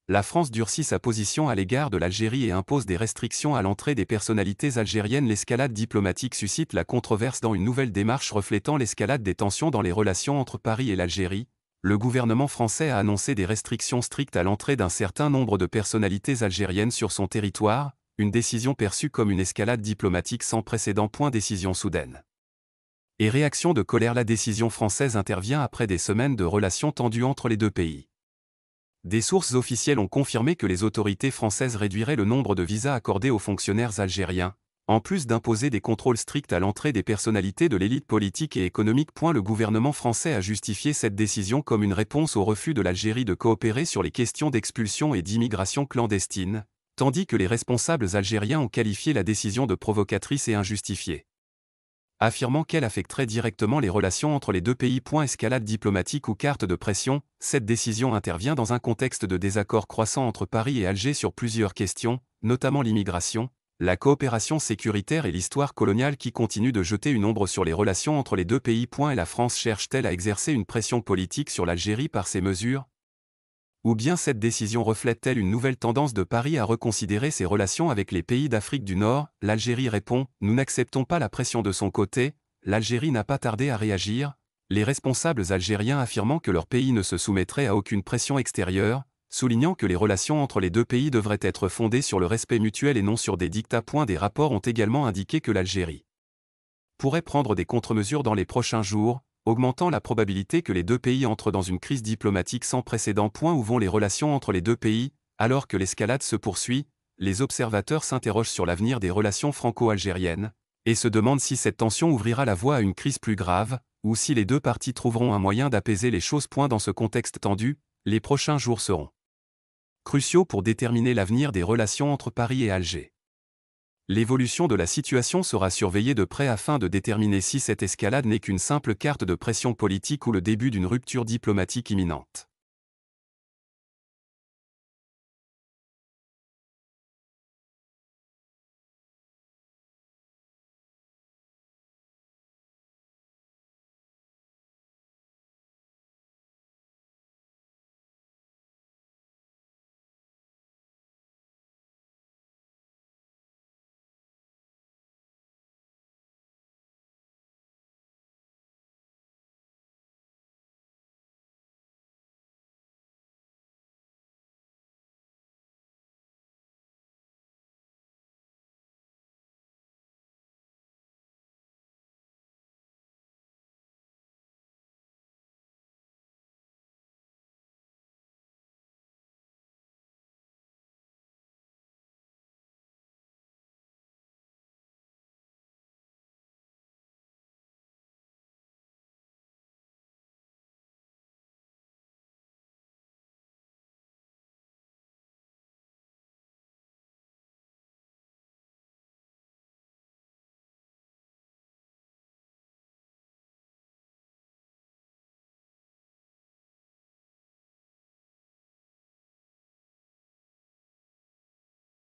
La France durcit sa position à l'égard de l'Algérie et impose des restrictions à l'entrée des personnalités algériennes. L'escalade diplomatique suscite la controverse dans une nouvelle démarche reflétant l'escalade des tensions dans les relations entre Paris et l'Algérie. Le gouvernement français a annoncé des restrictions strictes à l'entrée d'un certain nombre de personnalités algériennes sur son territoire, une décision perçue comme une escalade diplomatique sans précédent. Décision soudaine. Et réaction de colère. La décision française intervient après des semaines de relations tendues entre les deux pays. Des sources officielles ont confirmé que les autorités françaises réduiraient le nombre de visas accordés aux fonctionnaires algériens, en plus d'imposer des contrôles stricts à l'entrée des personnalités de l'élite politique et économique. Le gouvernement français a justifié cette décision comme une réponse au refus de l'Algérie de coopérer sur les questions d'expulsion et d'immigration clandestine, tandis que les responsables algériens ont qualifié la décision de provocatrice et injustifiée, affirmant qu'elle affecterait directement les relations entre les deux pays. Escalade diplomatique ou carte de pression, cette décision intervient dans un contexte de désaccord croissant entre Paris et Alger sur plusieurs questions, notamment l'immigration, la coopération sécuritaire et l'histoire coloniale qui continuent de jeter une ombre sur les relations entre les deux pays. Et la France cherche-t-elle à exercer une pression politique sur l'Algérie par ces mesures ? Ou bien cette décision reflète-t-elle une nouvelle tendance de Paris à reconsidérer ses relations avec les pays d'Afrique du Nord? L'Algérie répond « Nous n'acceptons pas la pression de son côté ». L'Algérie n'a pas tardé à réagir, les responsables algériens affirmant que leur pays ne se soumettrait à aucune pression extérieure, soulignant que les relations entre les deux pays devraient être fondées sur le respect mutuel et non sur des dictats. Des rapports ont également indiqué que l'Algérie pourrait prendre des contre-mesures dans les prochains jours, augmentant la probabilité que les deux pays entrent dans une crise diplomatique sans précédent. Où vont les relations entre les deux pays? Alors que l'escalade se poursuit, les observateurs s'interrogent sur l'avenir des relations franco-algériennes, et se demandent si cette tension ouvrira la voie à une crise plus grave, ou si les deux parties trouveront un moyen d'apaiser les choses. Dans ce contexte tendu, les prochains jours seront cruciaux pour déterminer l'avenir des relations entre Paris et Alger. L'évolution de la situation sera surveillée de près afin de déterminer si cette escalade n'est qu'une simple carte de pression politique ou le début d'une rupture diplomatique imminente.